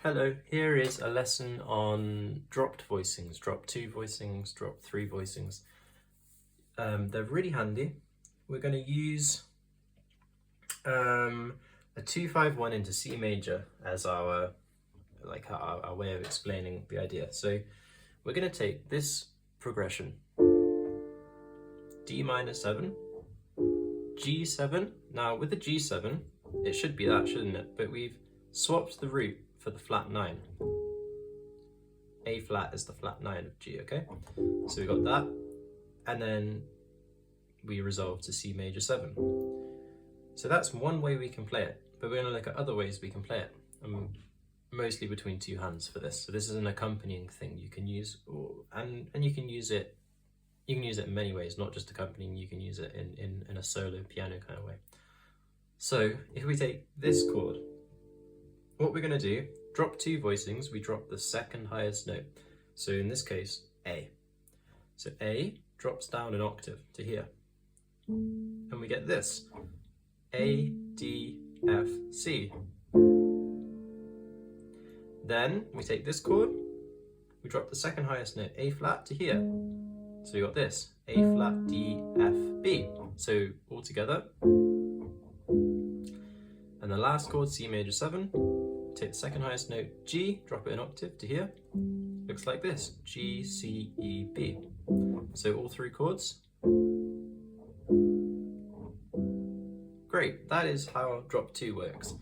Hello, here is a lesson on dropped voicings, drop 2 voicings, drop 3 voicings. They're really handy. We're going to use a 2-5-1 into C major as our way of explaining the idea. So we're going to take this progression, D minor 7, G7. Now with the G7, it should be that, shouldn't it? But we've swapped the root for the flat 9. A flat is the flat 9 of G, okay? So we got that, and then we resolve to C major 7. So that's one way we can play it, but we're going to look at other ways we can play it, mostly between 2 hands for this. So this is an accompanying thing you can use, and you can use it. You can use it in many ways, not just accompanying. You can use it in a solo piano kind of way. So if we take this chord, what we're going to do, drop 2 voicings, we drop the second highest note. So in this case, A. So A drops down an octave to here. And we get this, A, D, F, C. Then we take this chord, we drop the second highest note, A flat, to here. So we got this, A flat, D, F, B. So all together. And the last chord, C major 7. Take the second highest note, G, drop it an octave to here. Looks like this, G, C, E, B. So all 3 chords. Great, that is how drop 2 works.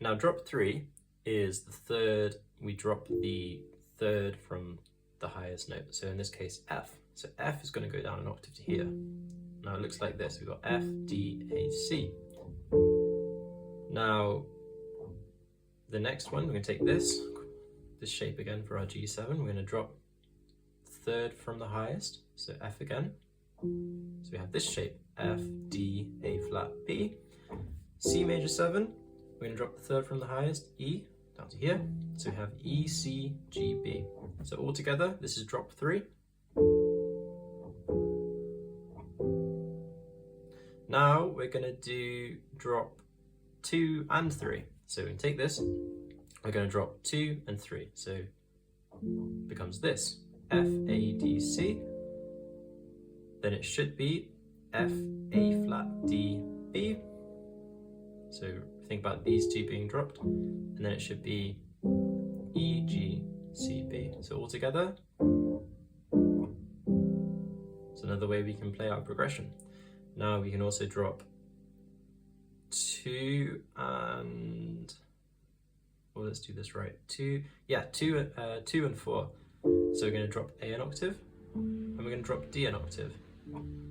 Now drop 3 is the third, we drop the third from the highest note. So in this case, F. So F is going to go down an octave to here. Now it looks like this, we've got F, D, A, C. Now, the next one, we're going to take this shape again for our G7. We're going to drop third from the highest, so F again. So we have this shape, F, D, A flat, B. C major 7, we're going to drop the third from the highest, E, down to here. So we have E, C, G, B. So all together, this is drop 3. Now we're going to do drop 2 and 3. So we can take this, we're going to drop 2 and 3. So it becomes this, F, A, D, C. Then it should be F, A flat, D, B. So think about these 2 being dropped. And then it should be E, G, C, B. So all together, it's another way we can play our progression. Now we can also drop 2 and, well, let's do this right. 2 and 4. So we're going to drop A an octave, and we're going to drop D an octave.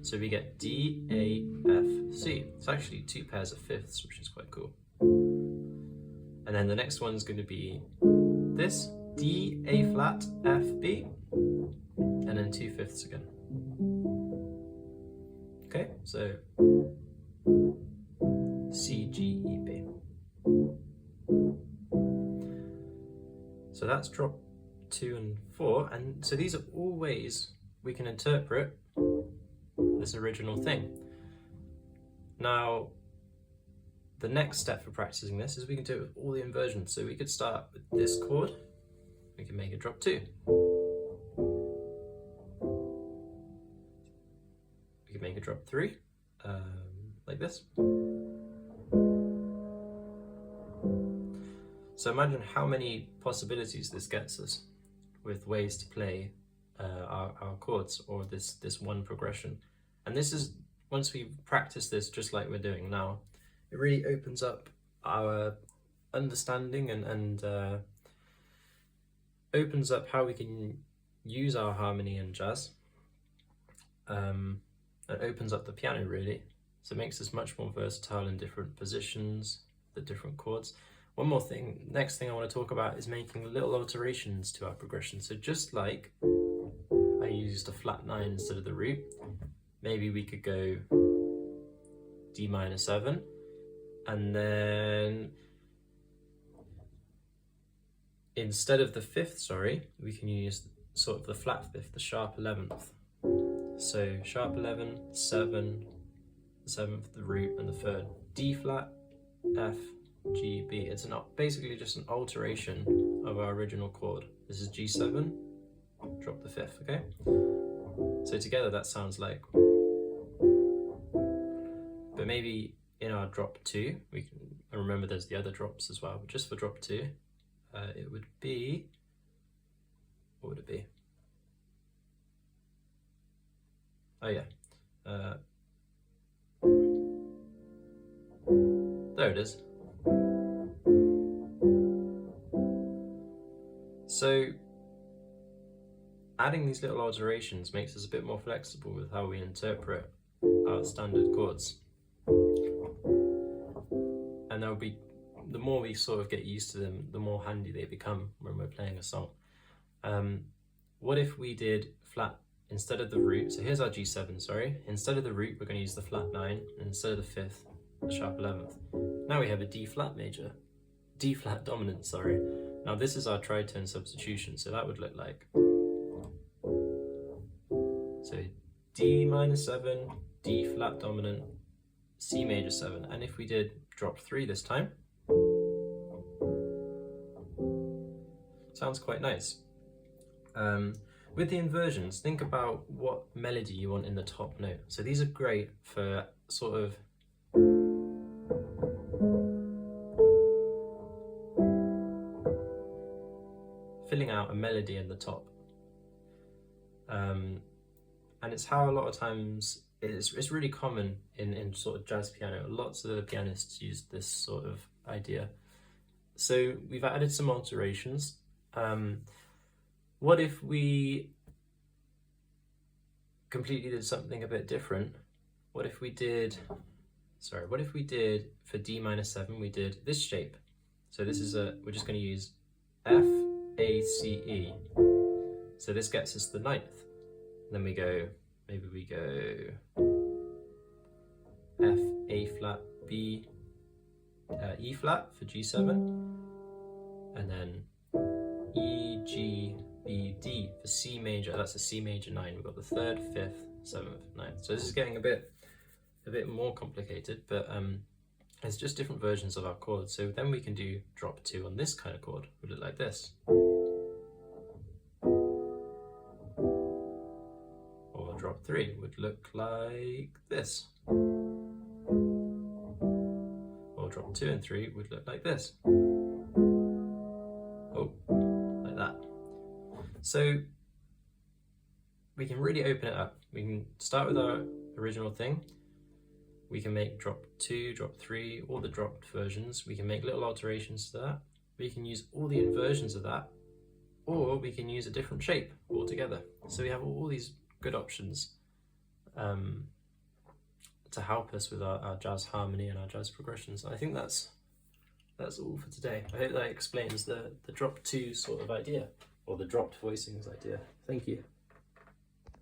So we get D, A, F, C. It's actually 2 pairs of fifths, which is quite cool. And then the next one's going to be this, D, A flat, F, B, and then 2 fifths again. Okay, so C, G, E, B. So that's drop 2 and 4, and so these are all ways we can interpret this original thing. Now, the next step for practicing this is we can do it with all the inversions. So we could start with this chord, we can make it drop 2. We can make it drop 3, like this. So imagine how many possibilities this gets us with ways to play our chords, or this one progression. And this is, once we practice this just like we're doing now, it really opens up our understanding and opens up how we can use our harmony in jazz. It opens up the piano really, so it makes us much more versatile in different positions, the different chords. One more thing, next thing I want to talk about is making little alterations to our progression. So just like I used a flat 9 instead of the root, maybe we could go D minor 7, and then instead of the 5th, we can use sort of the flat 5th, the sharp 11th. So sharp 11, 7, the 7th, the root, and the 3rd. D flat, F, G, B. It's basically just an alteration of our original chord. This is G7, drop the 5th, okay? So together that sounds like, but maybe in our drop 2, we can remember there's the other drops as well, but just for drop 2, it would be, what would it be? Oh yeah, there it is. So adding these little alterations makes us a bit more flexible with how we interpret our standard chords. And there'll be, the more we sort of get used to them, the more handy they become when we're playing a song. What if we did flat instead of the root? So here's our G7, sorry. Instead of the root, we're going to use the flat 9, and instead of the 5th, the sharp 11th. Now we have a D flat major, D flat dominant, sorry. Now this is our tritone substitution, so that would look like, so D minor 7, D flat dominant, C major 7, and if we did drop 3 this time, sounds quite nice. With the inversions, think about what melody you want in the top note. So these are great for sort of filling out a melody in the top. And it's how a lot of times, it's really common in sort of jazz piano. Lots of pianists use this sort of idea. So we've added some alterations. What if we completely did something a bit different? What if we did, for D minor 7, we did this shape. So this is we're just going to use F, A, C, E. So this gets us the 9th. Then we go, maybe we go F, A flat, B, E flat for G7, and then E, G, B, D for C major. That's a C major 9. We've got the 3rd, 5th, 7th, 9th. So this is getting a bit more complicated, but it's just different versions of our chords. So then we can do drop 2 on this kind of chord. It would look like this. Or drop 3 would look like this. Or drop 2 and 3 would look like this. Oh, like that. So we can really open it up. We can start with our original thing. We can make drop 2, drop 3, all the dropped versions. We can make little alterations to that. We can use all the inversions of that, or we can use a different shape altogether. So we have all these good options to help us with our jazz harmony and our jazz progressions. I think that's all for today. I hope that explains the drop 2 sort of idea, or the dropped voicings idea. Thank you.